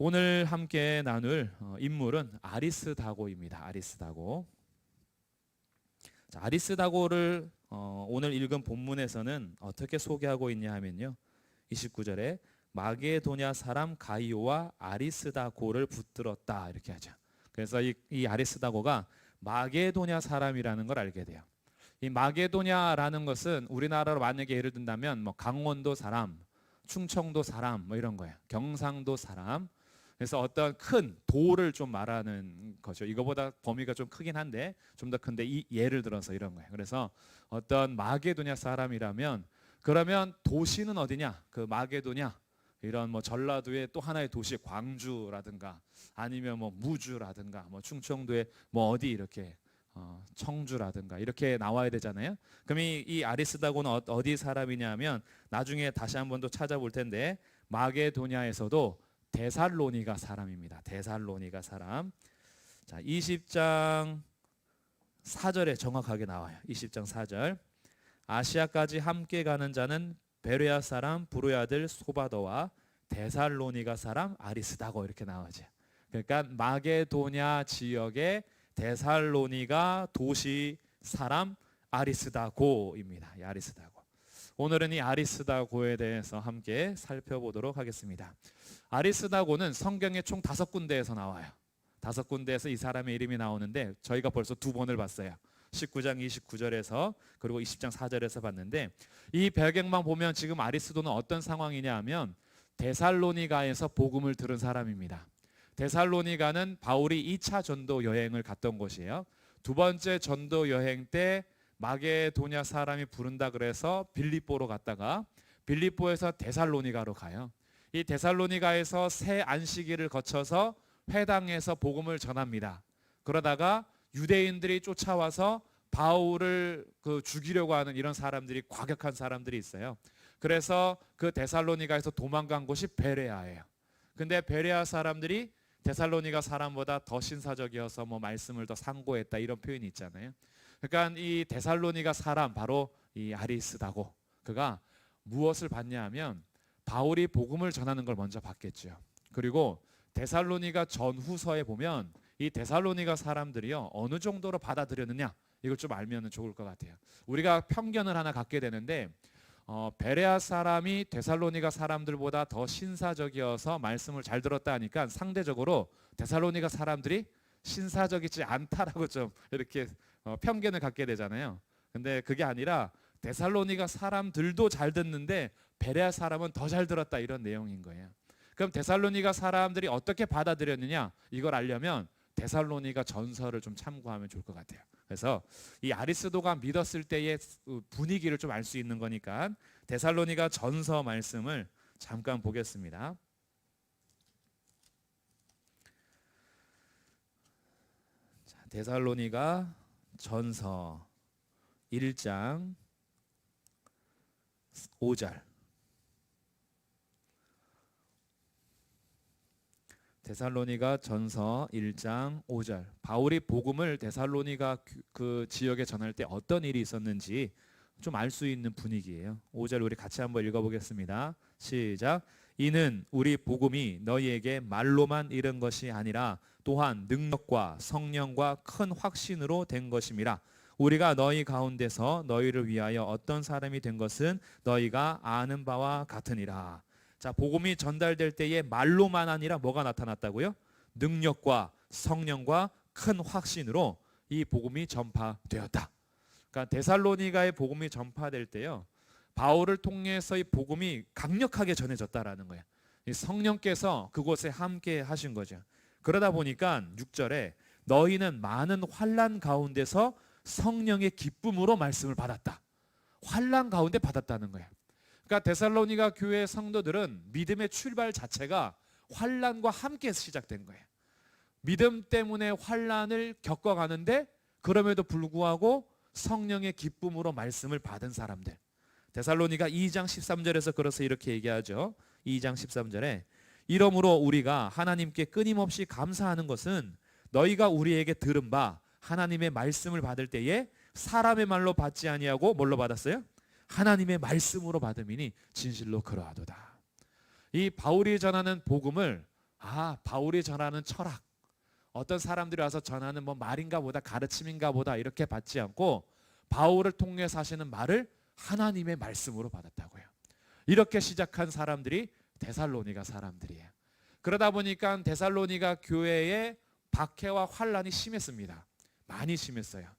오늘 함께 나눌 인물은 아리스다고입니다. 아리스다고. 자, 아리스다고를 오늘 읽은 본문에서는 어떻게 소개하고 있냐 하면요. 29절에 마게도냐 사람 가이오와 아리스다고를 붙들었다 이렇게 하죠. 그래서 이 아리스다고가 마게도냐 사람이라는 걸 알게 돼요. 이 마게도냐라는 것은 우리나라로 만약에 예를 든다면 뭐 강원도 사람, 충청도 사람 뭐 이런 거예요. 경상도 사람. 그래서 어떤 큰 도를 좀 말하는 거죠. 이거보다 범위가 좀 크긴 한데 좀 더 큰데 이 예를 들어서 이런 거예요. 그래서 어떤 마게도냐 사람이라면 그러면 도시는 어디냐? 그 마게도냐 이런 뭐 전라도의 또 하나의 도시 광주라든가 아니면 뭐 무주라든가 뭐 충청도의 뭐 어디 이렇게 청주라든가 이렇게 나와야 되잖아요. 그럼 이 아리스다고는 어디 사람이냐면 나중에 다시 한번 더 찾아볼 텐데 마게도냐에서도 데살로니가 사람입니다. 데살로니가 사람. 자, 20장 4절에 정확하게 나와요. 20장 4절. 아시아까지 함께 가는 자는 베레아 사람 부르의 아들 소바더와 데살로니가 사람 아리스다고 이렇게 나오죠. 그러니까 마게도냐 지역의 데살로니가 도시 사람 아리스다고입니다. 이 아리스다고. 오늘은 이 아리스다고에 대해서 함께 살펴보도록 하겠습니다. 아리스다고는 성경에 총 5군데에서 나와요. 5군데에서 이 사람의 이름이 나오는데 저희가 벌써 2번을 봤어요. 19장 29절에서 그리고 20장 4절에서 봤는데 이 배경만 보면 지금 아리스도는 어떤 상황이냐 하면 데살로니가에서 복음을 들은 사람입니다. 데살로니가는 바울이 2차 전도 여행을 갔던 곳이에요. 두 번째 전도 여행 때 마게도냐 사람이 부른다 그래서 빌립보로 갔다가 빌립보에서 데살로니가로 가요. 이 데살로니가에서 새 안식일을 거쳐서 회당에서 복음을 전합니다. 그러다가 유대인들이 쫓아와서 바울을 죽이려고 하는 이런 사람들이 과격한 사람들이 있어요. 그래서 그 데살로니가에서 도망간 곳이 베레아예요. 근데 베레아 사람들이 데살로니가 사람보다 더 신사적이어서 뭐 말씀을 더 상고했다 이런 표현이 있잖아요. 그러니까 이 데살로니가 사람 바로 이 아리스다고 그가 무엇을 받냐 하면 바울이 복음을 전하는 걸 먼저 받겠죠. 그리고 데살로니가 전후서에 보면 이 데살로니가 사람들이요 어느 정도로 받아들였느냐 이걸 좀 알면 좋을 것 같아요. 우리가 편견을 하나 갖게 되는데 베레아 사람이 데살로니가 사람들보다 더 신사적이어서 말씀을 잘 들었다 하니까 상대적으로 데살로니가 사람들이 신사적이지 않다라고 좀 이렇게 편견을 갖게 되잖아요. 근데 그게 아니라 데살로니가 사람들도 잘 듣는데 베레아 사람은 더 잘 들었다 이런 내용인 거예요. 그럼 데살로니가 사람들이 어떻게 받아들였느냐 이걸 알려면 데살로니가 전서를 좀 참고하면 좋을 것 같아요. 그래서 이 아리스도가 믿었을 때의 분위기를 좀 알 수 있는 거니까 데살로니가 전서 말씀을 잠깐 보겠습니다. 자, 데살로니가 전서 1장 5절. 데살로니가 전서 1장 5절. 바울이 복음을 데살로니가 그 지역에 전할 때 어떤 일이 있었는지 좀 알 수 있는 분위기예요. 5절 우리 같이 한번 읽어보겠습니다. 시작. 이는 우리 복음이 너희에게 말로만 이른 것이 아니라 또한 능력과 성령과 큰 확신으로 된 것임이라. 우리가 너희 가운데서 너희를 위하여 어떤 사람이 된 것은 너희가 아는 바와 같으니라. 자, 복음이 전달될 때에 말로만 아니라 뭐가 나타났다고요? 능력과 성령과 큰 확신으로 이 복음이 전파되었다. 그러니까 데살로니가의 복음이 전파될 때요, 바울을 통해서 이 복음이 강력하게 전해졌다라는 거예요. 이 성령께서 그곳에 함께 하신 거죠. 그러다 보니까 6절에 너희는 많은 환난 가운데서 성령의 기쁨으로 말씀을 받았다. 환난 가운데 받았다는 거예요. 그러니까 데살로니가 교회 성도들은 믿음의 출발 자체가 환난과 함께 시작된 거예요. 믿음 때문에 환난을 겪어가는데 그럼에도 불구하고 성령의 기쁨으로 말씀을 받은 사람들. 데살로니가 2장 13절에서 그래서 이렇게 얘기하죠. 2장 13절에 이러므로 우리가 하나님께 끊임없이 감사하는 것은 너희가 우리에게 들은 바 하나님의 말씀을 받을 때에 사람의 말로 받지 아니하고 뭘로 받았어요? 하나님의 말씀으로 받음이니 진실로 그러하도다. 이 바울이 전하는 복음을 바울이 전하는 철학, 어떤 사람들이 와서 전하는 뭐 말인가 보다, 가르침인가 보다 이렇게 받지 않고 바울을 통해서 하시는 말을 하나님의 말씀으로 받았다고요. 이렇게 시작한 사람들이 데살로니가 사람들이에요. 그러다 보니까 데살로니가 교회에 박해와 환란이 심했습니다. 많이 심했어요.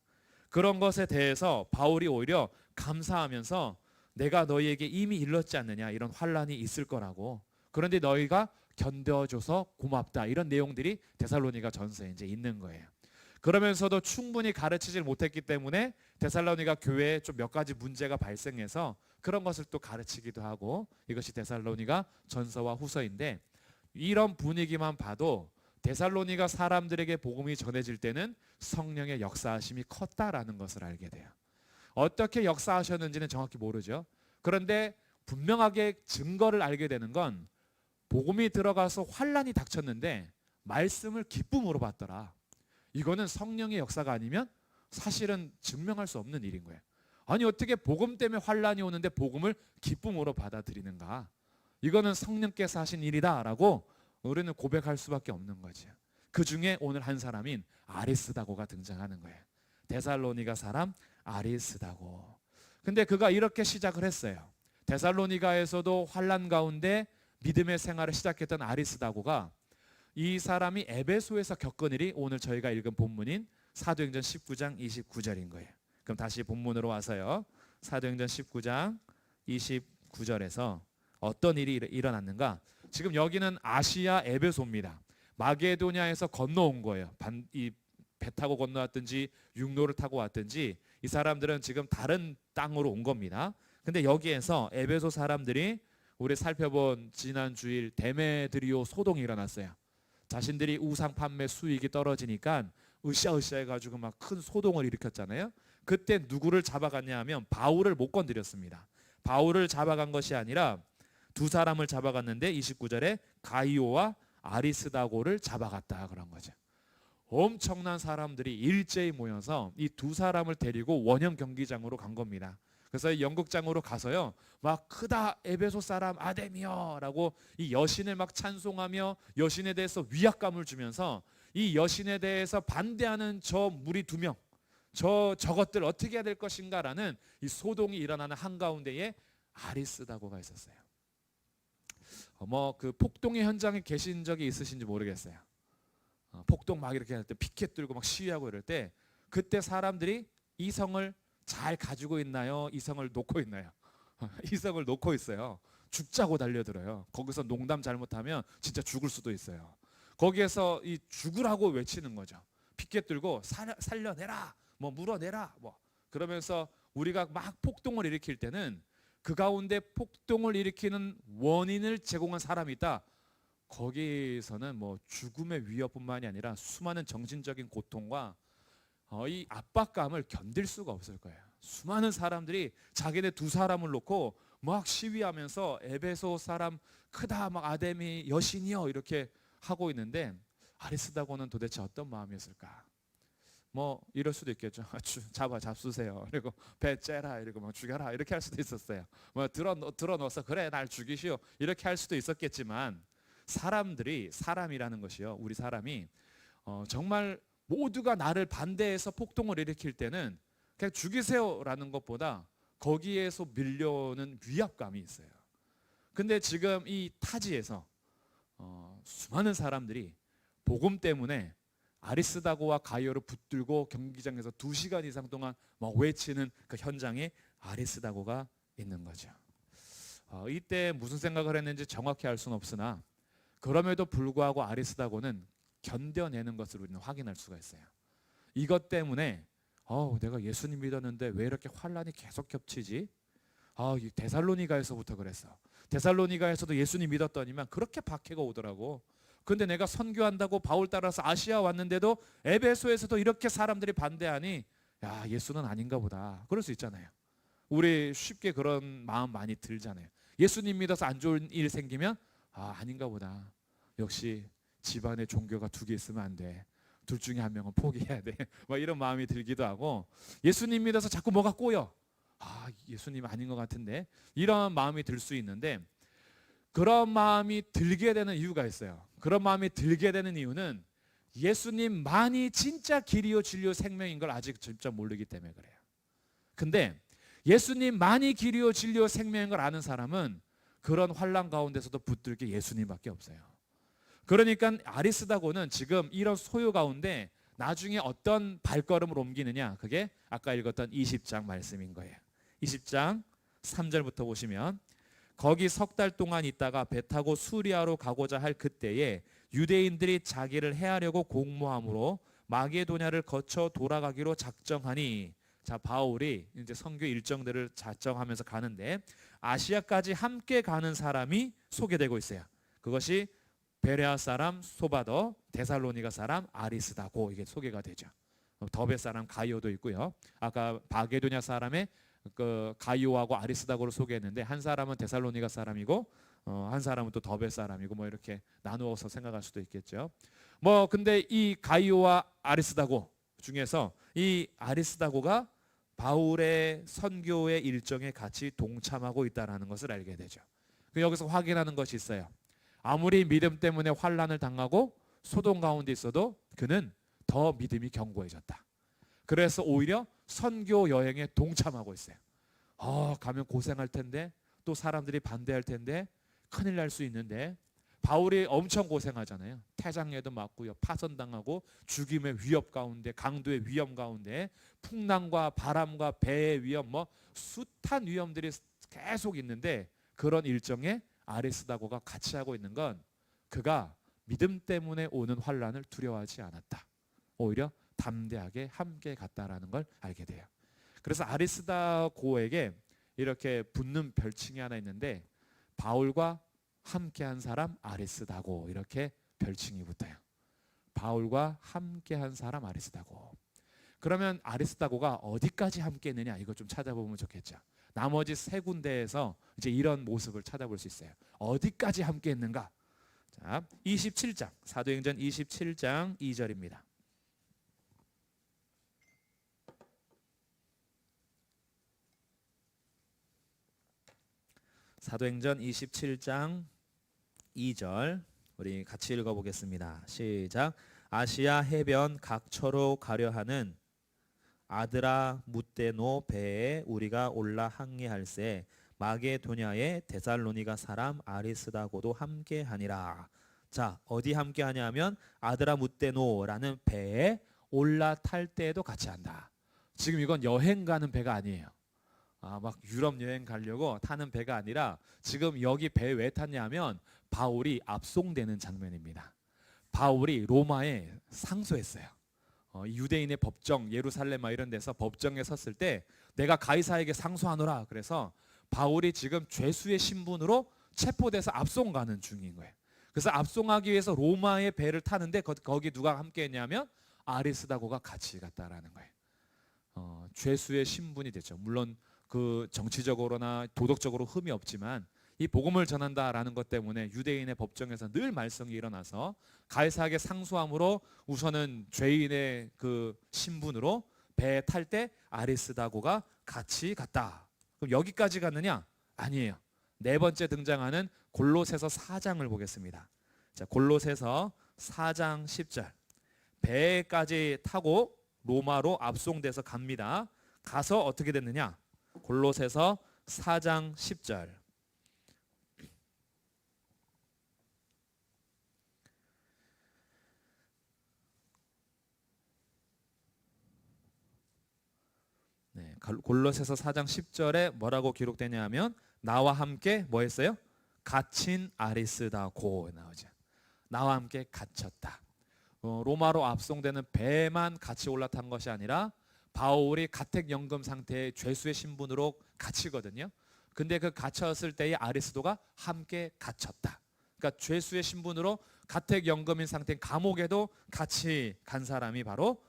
그런 것에 대해서 바울이 오히려 감사하면서 내가 너희에게 이미 일렀지 않느냐, 이런 환란이 있을 거라고. 그런데 너희가 견뎌줘서 고맙다, 이런 내용들이 데살로니가 전서에 이제 있는 거예요. 그러면서도 충분히 가르치질 못했기 때문에 데살로니가 교회에 좀 몇 가지 문제가 발생해서 그런 것을 또 가르치기도 하고, 이것이 데살로니가 전서와 후서인데, 이런 분위기만 봐도 데살로니가 사람들에게 복음이 전해질 때는 성령의 역사하심이 컸다라는 것을 알게 돼요. 어떻게 역사하셨는지는 정확히 모르죠. 그런데 분명하게 증거를 알게 되는 건 복음이 들어가서 환란이 닥쳤는데 말씀을 기쁨으로 받더라. 이거는 성령의 역사가 아니면 사실은 증명할 수 없는 일인 거예요. 아니 어떻게 복음 때문에 환란이 오는데 복음을 기쁨으로 받아들이는가? 이거는 성령께서 하신 일이다라고 우리는 고백할 수밖에 없는 거죠. 그 중에 오늘 한 사람인 아리스다고가 등장하는 거예요. 데살로니가 사람 아리스다고. 근데 그가 이렇게 시작을 했어요. 데살로니가에서도 환란 가운데 믿음의 생활을 시작했던 아리스다고가, 이 사람이 에베소에서 겪은 일이 오늘 저희가 읽은 본문인 사도행전 19장 29절인 거예요. 그럼 다시 본문으로 와서요. 사도행전 19장 29절에서 어떤 일이 일어났는가? 지금 여기는 아시아 에베소입니다. 마게도냐에서 건너온 거예요. 이 배 타고 건너왔든지 육로를 타고 왔든지 이 사람들은 지금 다른 땅으로 온 겁니다. 근데 여기에서 에베소 사람들이 우리 살펴본 지난 주일 데메드리오 소동이 일어났어요. 자신들이 우상 판매 수익이 떨어지니까 으쌰으쌰 해가지고 막 큰 소동을 일으켰잖아요. 그때 누구를 잡아갔냐 하면 바울을 못 건드렸습니다. 바울을 잡아간 것이 아니라 두 사람을 잡아갔는데 29절에 가이오와 아리스다고를 잡아갔다 그런 거죠. 엄청난 사람들이 일제히 모여서 이 두 사람을 데리고 원형 경기장으로 간 겁니다. 그래서 연극장으로 가서요, 막 크다 에베소 사람 아데미어라고 이 여신을 막 찬송하며 여신에 대해서 위압감을 주면서 이 여신에 대해서 반대하는 저 무리 2명, 저것들 어떻게 해야 될 것인가라는 이 소동이 일어나는 한가운데에 아리스다고가 있었어요. 뭐 그 폭동의 현장에 계신 적이 있으신지 모르겠어요. 폭동 막 이렇게 할 때 피켓 들고 막 시위하고 이럴 때 그때 사람들이 이 성을 잘 가지고 있나요? 이 성을 놓고 있나요? 이 성을 놓고 있어요. 죽자고 달려들어요. 거기서 농담 잘못하면 진짜 죽을 수도 있어요. 거기에서 이 죽으라고 외치는 거죠. 피켓 들고 살려내라, 뭐 물어내라, 뭐 그러면서 우리가 막 폭동을 일으킬 때는 그 가운데 폭동을 일으키는 원인을 제공한 사람이 있다. 거기서는 뭐 죽음의 위협뿐만이 아니라 수많은 정신적인 고통과 이 압박감을 견딜 수가 없을 거예요. 수많은 사람들이 자기네 두 사람을 놓고 막 시위하면서 에베소 사람 크다, 막 아데미 여신이여 이렇게 하고 있는데 아리스다고는 도대체 어떤 마음이었을까? 뭐 이럴 수도 있겠죠. 잡수세요. 그리고 배 째라, 이러고 막 죽여라 이렇게 할 수도 있었어요. 뭐 들어넣어서 그래 날 죽이시오 이렇게 할 수도 있었겠지만, 사람이라는 것이요, 우리 사람이 정말 모두가 나를 반대해서 폭동을 일으킬 때는 그냥 죽이세요라는 것보다 거기에서 밀려오는 위압감이 있어요. 근데 지금 이 타지에서 수많은 사람들이 복음 때문에 아리스다고와 가이오를 붙들고 경기장에서 2시간 이상 동안 막 외치는 그 현장에 아리스다고가 있는 거죠. 이때 무슨 생각을 했는지 정확히 알 수는 없으나 그럼에도 불구하고 아리스다고는 견뎌내는 것을 우리는 확인할 수가 있어요. 이것 때문에 내가 예수님 믿었는데 왜 이렇게 환란이 계속 겹치지? 이 데살로니가에서부터 그랬어. 데살로니가에서도 예수님 믿었더니만 그렇게 박해가 오더라고. 근데 내가 선교한다고 바울 따라서 아시아 왔는데도 에베소에서도 이렇게 사람들이 반대하니 야, 예수는 아닌가 보다. 그럴 수 있잖아요. 우리 쉽게 그런 마음 많이 들잖아요. 예수님 믿어서 안 좋은 일 생기면 아닌가 보다. 역시 집안에 종교가 2개 있으면 안 돼. 둘 중에 한 명은 포기해야 돼. 뭐 이런 마음이 들기도 하고, 예수님 믿어서 자꾸 뭐가 꼬여. 예수님 아닌 것 같은데, 이런 마음이 들 수 있는데, 그런 마음이 들게 되는 이유가 있어요. 그런 마음이 들게 되는 이유는 예수님만이 진짜 길이요 진리요 생명인 걸 아직 직접 모르기 때문에 그래요. 근데 예수님만이 길이요 진리요 생명인 걸 아는 사람은 그런 환난 가운데서도 붙들 게 예수님밖에 없어요. 그러니까 아리스다고는 지금 이런 소요 가운데 나중에 어떤 발걸음을 옮기느냐, 그게 아까 읽었던 20장 말씀인 거예요. 20장 3절부터 보시면, 거기 석 달 동안 있다가 배 타고 수리아로 가고자 할 그때에 유대인들이 자기를 해하려고 공모함으로 마게도냐를 거쳐 돌아가기로 작정하니, 자, 바울이 이제 선교 일정들을 작정하면서 가는데 아시아까지 함께 가는 사람이 소개되고 있어요. 그것이 베레아 사람 소바더, 데살로니가 사람 아리스다고, 이게 소개가 되죠. 더베 사람 가이오도 있고요. 아까 마게도냐 사람의 그 가이오하고 아리스다고를 소개했는데, 한 사람은 데살로니가 사람이고 한 사람은 또 더베 사람이고, 뭐 이렇게 나누어서 생각할 수도 있겠죠. 뭐 근데 이 가이오와 아리스다고 중에서 이 아리스다고가 바울의 선교의 일정에 같이 동참하고 있다는 것을 알게 되죠. 여기서 확인하는 것이 있어요. 아무리 믿음 때문에 환난을 당하고 소동 가운데 있어도 그는 더 믿음이 견고해졌다. 그래서 오히려 선교 여행에 동참하고 있어요. 가면 고생할 텐데, 또 사람들이 반대할 텐데, 큰일 날 수 있는데, 바울이 엄청 고생하잖아요. 태장에도 맞고요, 파선당하고 죽임의 위협 가운데, 강도의 위험 가운데, 풍랑과 바람과 배의 위험, 뭐 숱한 위험들이 계속 있는데, 그런 일정에 아리스다고가 같이 하고 있는 건 그가 믿음 때문에 오는 환난을 두려워하지 않았다. 오히려 담대하게 함께 갔다라는 걸 알게 돼요. 그래서 아리스다고에게 이렇게 붙는 별칭이 하나 있는데, 바울과 함께한 사람 아리스다고, 이렇게 별칭이 붙어요. 바울과 함께한 사람 아리스다고. 그러면 아리스다고가 어디까지 함께했느냐, 이거 좀 찾아보면 좋겠죠. 나머지 세 군데에서 이제 이런 모습을 찾아볼 수 있어요. 어디까지 함께했는가? 자, 27장 사도행전 27장 2절입니다. 사도행전 27장 2절 우리 같이 읽어보겠습니다. 시작. 아시아 해변 각처로 가려 하는 아드라 무떼노 배에 우리가 올라 항해할세 마게도냐의 데살로니가 사람 아리스다고도 함께하니라. 자, 어디 함께하냐면 아드라 무떼노라는 배에 올라탈 때에도 같이 한다. 지금 이건 여행 가는 배가 아니에요. 막 유럽 여행 가려고 타는 배가 아니라, 지금 여기 배 왜 탔냐면 바울이 압송되는 장면입니다. 바울이 로마에 상소했어요. 유대인의 법정, 예루살렘 이런 데서 법정에 섰을 때 내가 가이사에게 상소하노라. 그래서 바울이 지금 죄수의 신분으로 체포돼서 압송 가는 중인 거예요. 그래서 압송하기 위해서 로마의 배를 타는데 거기 누가 함께 했냐면 아리스다고가 같이 갔다라는 거예요. 죄수의 신분이 됐죠. 물론 그 정치적으로나 도덕적으로 흠이 없지만 이 복음을 전한다라는 것 때문에 유대인의 법정에서 늘 말썽이 일어나서 가이사에게 상소함으로 우선은 죄인의 그 신분으로 배에 탈 때 아리스다고가 같이 갔다. 그럼 여기까지 갔느냐? 아니에요. 네 번째 등장하는 골로새서 4장을 보겠습니다. 자, 골로새서 4장 10절. 배까지 타고 로마로 압송돼서 갑니다. 가서 어떻게 됐느냐? 골로새서 4장 10절. 네, 골로새서 4장 10절에 뭐라고 기록되냐 하면 나와 함께 뭐 했어요? 갇힌 아리스다고 나오죠. 나와 함께 갇혔다. 로마로 압송되는 배만 같이 올라탄 것이 아니라 바울이 가택연금 상태의 죄수의 신분으로 갇히거든요. 근데 그 갇혔을 때의 아리스도가 함께 갇혔다. 그러니까 죄수의 신분으로 가택연금인 상태인 감옥에도 같이 간 사람이 바로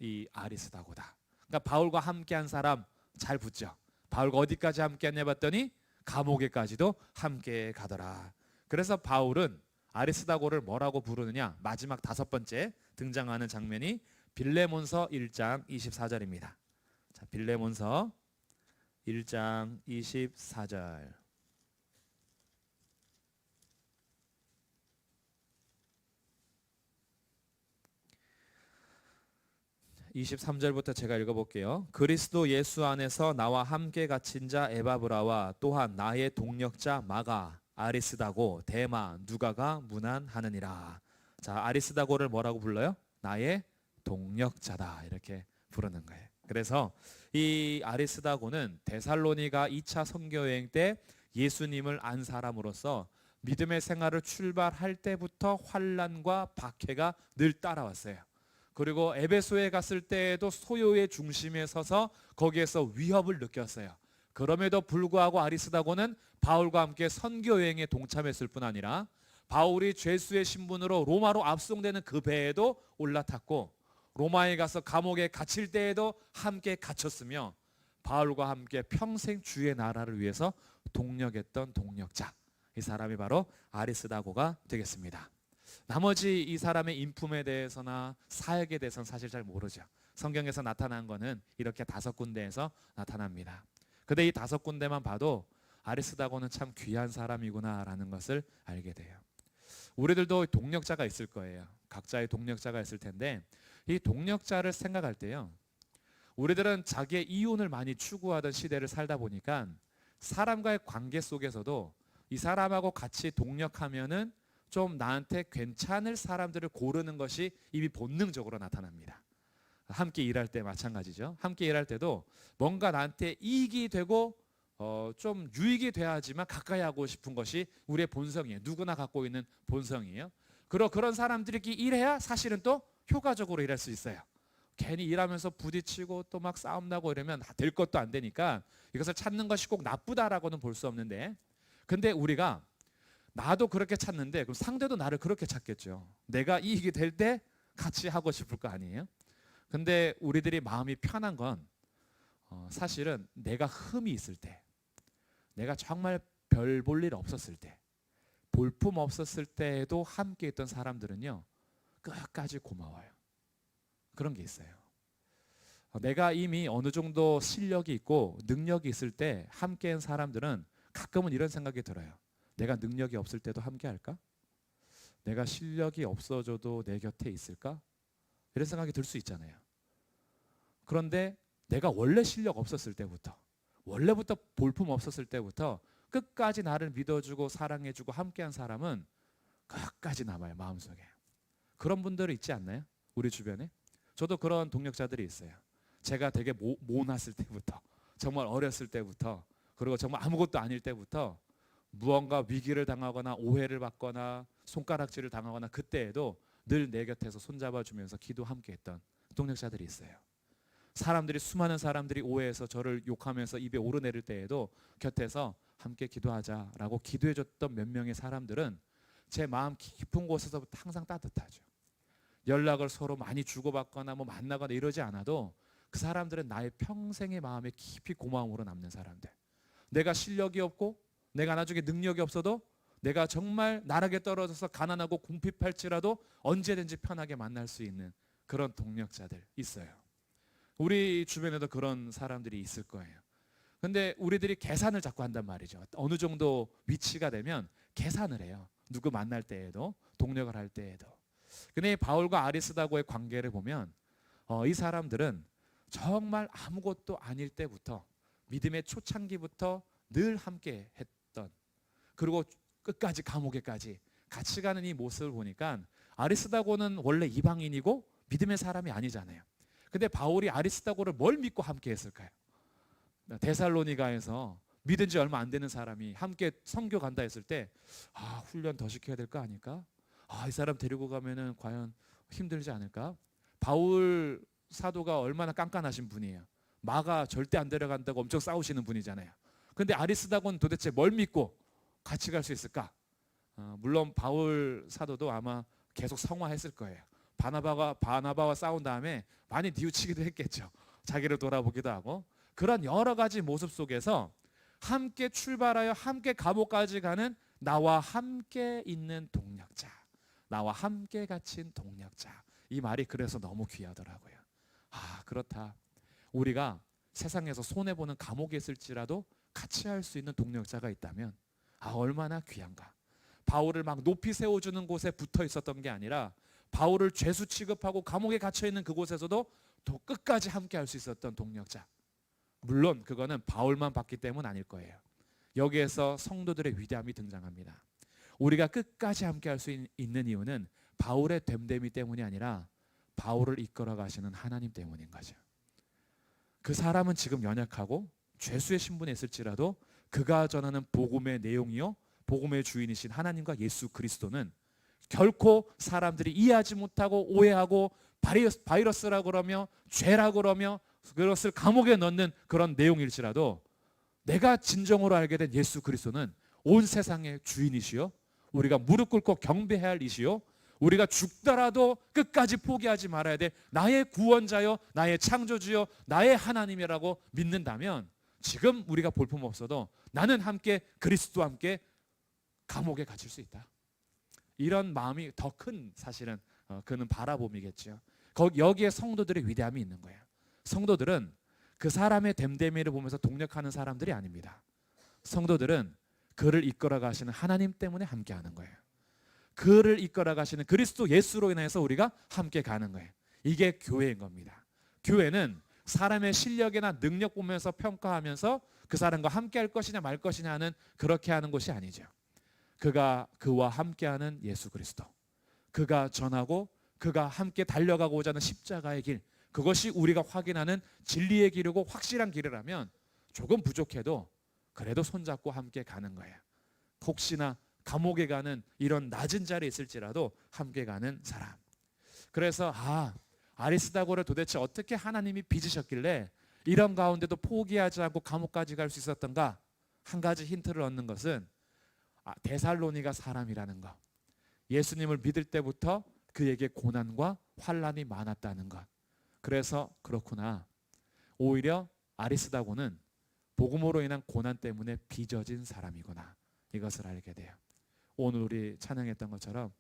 이 아리스다고다. 그러니까 바울과 함께한 사람 잘 붙죠. 바울과 어디까지 함께했냐 봤더니 감옥에까지도 함께 가더라. 그래서 바울은 아리스다고를 뭐라고 부르느냐? 마지막 다섯 번째 등장하는 장면이 빌레몬서 1장 24절입니다. 자, 빌레몬서 1장 24절. 23절부터 제가 읽어볼게요. 그리스도 예수 안에서 나와 함께 갇힌 자 에바브라와 또한 나의 동력자 마가, 아리스다고, 데마, 누가가 문안하느니라. 자, 아리스다고를 뭐라고 불러요? 나의 동력자다, 이렇게 부르는 거예요. 그래서 이 아리스다고는 데살로니가 2차 선교여행 때 예수님을 안 사람으로서 믿음의 생활을 출발할 때부터 환난과 박해가 늘 따라왔어요. 그리고 에베소에 갔을 때에도 소요의 중심에 서서 거기에서 위협을 느꼈어요. 그럼에도 불구하고 아리스다고는 바울과 함께 선교 여행에 동참했을 뿐 아니라 바울이 죄수의 신분으로 로마로 압송되는 그 배에도 올라탔고 로마에 가서 감옥에 갇힐 때에도 함께 갇혔으며 바울과 함께 평생 주의 나라를 위해서 동력했던 동력자, 이 사람이 바로 아리스다고가 되겠습니다. 나머지 이 사람의 인품에 대해서나 사역에 대해서는 사실 잘 모르죠. 성경에서 나타난 거는 이렇게 5군데에서 나타납니다. 근데 이 5군데만 봐도 아리스다고는 참 귀한 사람이구나라는 것을 알게 돼요. 우리들도 동력자가 있을 거예요. 각자의 동력자가 있을 텐데 이 동력자를 생각할 때요, 우리들은 자기의 이윤을 많이 추구하던 시대를 살다 보니까 사람과의 관계 속에서도 이 사람하고 같이 동력하면은 좀 나한테 괜찮을 사람들을 고르는 것이 이미 본능적으로 나타납니다. 함께 일할 때 마찬가지죠. 함께 일할 때도 뭔가 나한테 이익이 되고 좀 유익이 돼야지만 가까이 하고 싶은 것이 우리의 본성이에요. 누구나 갖고 있는 본성이에요. 그런 사람들끼리 일해야 사실은 또 효과적으로 일할 수 있어요. 괜히 일하면서 부딪히고 또 막 싸움 나고 이러면 될 것도 안 되니까 이것을 찾는 것이 꼭 나쁘다라고는 볼 수 없는데, 근데 우리가 나도 그렇게 찾는데 그럼 상대도 나를 그렇게 찾겠죠. 내가 이익이 될 때 같이 하고 싶을 거 아니에요. 근데 우리들이 마음이 편한 건 사실은 내가 흠이 있을 때, 내가 정말 별 볼 일 없었을 때, 볼품 없었을 때에도 함께 있던 사람들은요 끝까지 고마워요. 그런 게 있어요. 내가 이미 어느 정도 실력이 있고 능력이 있을 때 함께 한 사람들은 가끔은 이런 생각이 들어요. 내가 능력이 없을 때도 함께 할까? 내가 실력이 없어져도 내 곁에 있을까? 이런 생각이 들 수 있잖아요. 그런데 내가 원래 실력 없었을 때부터, 원래부터 볼품 없었을 때부터 끝까지 나를 믿어주고 사랑해주고 함께한 사람은 끝까지 남아요, 마음속에. 그런 분들이 있지 않나요? 우리 주변에. 저도 그런 동력자들이 있어요. 제가 되게 모났을 때부터, 정말 어렸을 때부터, 그리고 정말 아무것도 아닐 때부터 무언가 위기를 당하거나 오해를 받거나 손가락질을 당하거나 그때에도 늘 내 곁에서 손잡아주면서 기도 함께 했던 동력자들이 있어요. 사람들이, 수많은 사람들이 오해해서 저를 욕하면서 입에 오르내릴 때에도 곁에서 함께 기도하자라고 기도해줬던 몇 명의 사람들은 제 마음 깊은 곳에서부터 항상 따뜻하죠. 연락을 서로 많이 주고받거나 뭐 만나거나 이러지 않아도 그 사람들은 나의 평생의 마음에 깊이 고마움으로 남는 사람들. 내가 실력이 없고 내가 나중에 능력이 없어도 내가 정말 나락에 떨어져서 가난하고 궁핍할지라도 언제든지 편하게 만날 수 있는 그런 동력자들 있어요. 우리 주변에도 그런 사람들이 있을 거예요. 근데 우리들이 계산을 자꾸 한단 말이죠. 어느 정도 위치가 되면 계산을 해요. 누구 만날 때에도, 동력을 할 때에도. 근데 바울과 아리스다고의 관계를 보면 이 사람들은 정말 아무것도 아닐 때부터, 믿음의 초창기부터 늘 함께 했던, 그리고 끝까지 감옥에까지 같이 가는 이 모습을 보니까 아리스다고는 원래 이방인이고 믿음의 사람이 아니잖아요. 근데 바울이 아리스다고를 뭘 믿고 함께 했을까요? 데살로니가에서 믿은 지 얼마 안 되는 사람이 함께 선교 간다 했을 때 훈련 더 시켜야 될 거 아닐까? 이 사람 데리고 가면은 과연 힘들지 않을까? 바울 사도가 얼마나 깐깐하신 분이에요. 마가 절대 안 데려간다고 엄청 싸우시는 분이잖아요. 근데 아리스다고는 도대체 뭘 믿고 같이 갈 수 있을까? 물론 바울 사도도 아마 계속 성화했을 거예요. 바나바와 싸운 다음에 많이 뉘우치기도 했겠죠. 자기를 돌아보기도 하고. 그런 여러 가지 모습 속에서 함께 출발하여 함께 감옥까지 가는 나와 함께 있는 동력자, 나와 함께 갇힌 동력자, 이 말이 그래서 너무 귀하더라고요. 그렇다. 우리가 세상에서 손해보는 감옥에 있을지라도 같이 할 수 있는 동력자가 있다면 얼마나 귀한가. 바울을 막 높이 세워주는 곳에 붙어 있었던 게 아니라 바울을 죄수 취급하고 감옥에 갇혀 있는 그곳에서도 끝까지 함께 할 수 있었던 동력자. 물론 그거는 바울만 봤기 때문 아닐 거예요. 여기에서 성도들의 위대함이 등장합니다. 우리가 끝까지 함께 할 수 있는 이유는 바울의 됨됨이 때문이 아니라 바울을 이끌어 가시는 하나님 때문인 거죠. 그 사람은 지금 연약하고 죄수의 신분에 있을지라도 그가 전하는 복음의 내용이요, 복음의 주인이신 하나님과 예수 그리스도는 결코 사람들이 이해하지 못하고 오해하고 바이러스라고 그러며 죄라고 그러며 그것을 감옥에 넣는 그런 내용일지라도 내가 진정으로 알게 된 예수 그리스도는 온 세상의 주인이시요, 우리가 무릎 꿇고 경배해야 할 이시요, 우리가 죽더라도 끝까지 포기하지 말아야 돼 나의 구원자요, 나의 창조주요, 나의 하나님이라고 믿는다면 지금 우리가 볼품없어도 나는 함께 그리스도와 함께 감옥에 갇힐 수 있다. 이런 마음이 더 큰 사실은 그는 바라봄이겠죠. 여기에 성도들의 위대함이 있는 거예요. 성도들은 그 사람의 됨됨이를 보면서 동력하는 사람들이 아닙니다. 성도들은 그를 이끌어 가시는 하나님 때문에 함께하는 거예요. 그를 이끌어 가시는 그리스도 예수로 인해서 우리가 함께 가는 거예요. 이게 교회인 겁니다. 교회는 사람의 실력이나 능력 보면서 평가하면서 그 사람과 함께할 것이냐 말 것이냐 하는 그렇게 하는 것이 아니죠. 그와 함께하는 예수 그리스도, 그가 전하고 그가 함께 달려가고자 하는 십자가의 길, 그것이 우리가 확인하는 진리의 길이고 확실한 길이라면 조금 부족해도 그래도 손잡고 함께 가는 거예요. 혹시나 감옥에 가는 이런 낮은 자리에 있을지라도 함께 가는 사람. 그래서 아리스다고를 도대체 어떻게 하나님이 빚으셨길래 이런 가운데도 포기하지 않고 감옥까지 갈 수 있었던가? 한 가지 힌트를 얻는 것은 데살로니가 사람이라는 것, 예수님을 믿을 때부터 그에게 고난과 환난이 많았다는 것. 그래서 그렇구나, 오히려 아리스다고는 복음으로 인한 고난 때문에 빚어진 사람이구나, 이것을 알게 돼요. 오늘 우리 찬양했던 것처럼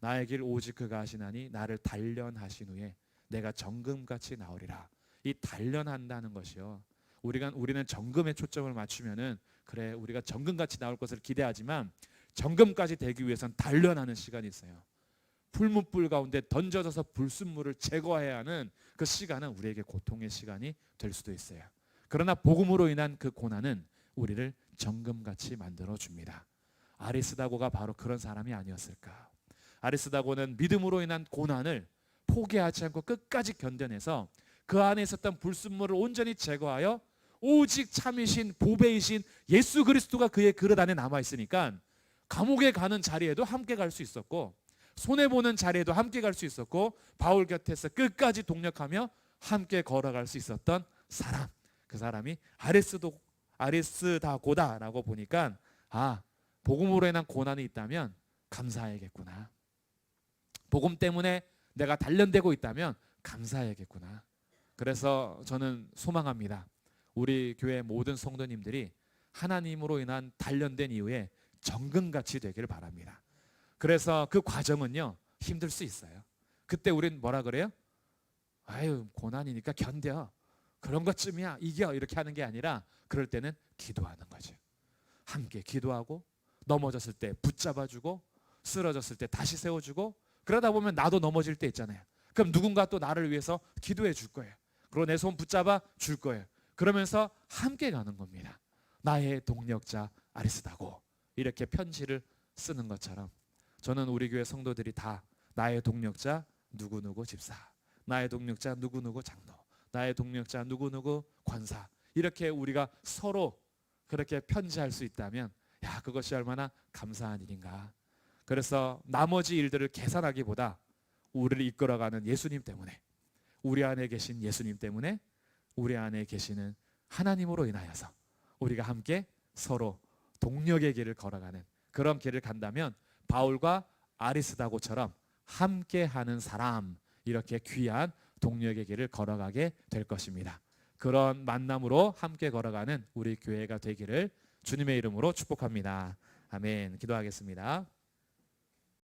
나의 길 오직 그가 하시나니 나를 단련하신 후에 내가 정금같이 나오리라. 이 단련한다는 것이요, 우리는 정금에 초점을 맞추면은 그래 우리가 정금같이 나올 것을 기대하지만 정금까지 되기 위해선 단련하는 시간이 있어요. 풀무불 가운데 던져져서 불순물을 제거해야 하는 그 시간은 우리에게 고통의 시간이 될 수도 있어요. 그러나 복음으로 인한 그 고난은 우리를 정금같이 만들어 줍니다. 아리스다고가 바로 그런 사람이 아니었을까? 아리스다고는 믿음으로 인한 고난을 포기하지 않고 끝까지 견뎌내서 그 안에 있었던 불순물을 온전히 제거하여 오직 참이신 보배이신 예수 그리스도가 그의 그릇 안에 남아있으니까 감옥에 가는 자리에도 함께 갈 수 있었고 손해보는 자리에도 함께 갈 수 있었고 바울 곁에서 끝까지 동력하며 함께 걸어갈 수 있었던 사람, 그 사람이 아리스다고다라고 보니까 복음으로 인한 고난이 있다면 감사해야겠구나, 복음 때문에 내가 단련되고 있다면 감사해야겠구나. 그래서 저는 소망합니다. 우리 교회 모든 성도님들이 하나님으로 인한 단련된 이후에 정금같이 되기를 바랍니다. 그래서 그 과정은요 힘들 수 있어요. 그때 우린 뭐라 그래요? 고난이니까 견뎌, 그런 것쯤이야, 이겨, 이렇게 하는 게 아니라 그럴 때는 기도하는 거죠. 함께 기도하고 넘어졌을 때 붙잡아주고 쓰러졌을 때 다시 세워주고, 그러다 보면 나도 넘어질 때 있잖아요. 그럼 누군가 또 나를 위해서 기도해 줄 거예요. 그리고 내 손 붙잡아 줄 거예요. 그러면서 함께 가는 겁니다. 나의 동력자 아리스다고, 이렇게 편지를 쓰는 것처럼 저는 우리 교회 성도들이 다 나의 동력자 누구누구 집사, 나의 동력자 누구누구 장로, 나의 동력자 누구누구 권사, 이렇게 우리가 서로 그렇게 편지할 수 있다면 그것이 얼마나 감사한 일인가. 그래서 나머지 일들을 계산하기보다 우리를 이끌어가는 예수님 때문에, 우리 안에 계신 예수님 때문에, 우리 안에 계시는 하나님으로 인하여서 우리가 함께 서로 동력의 길을 걸어가는 그런 길을 간다면 바울과 아리스다고처럼 함께하는 사람, 이렇게 귀한 동력의 길을 걸어가게 될 것입니다. 그런 만남으로 함께 걸어가는 우리 교회가 되기를 주님의 이름으로 축복합니다. 아멘. 기도하겠습니다.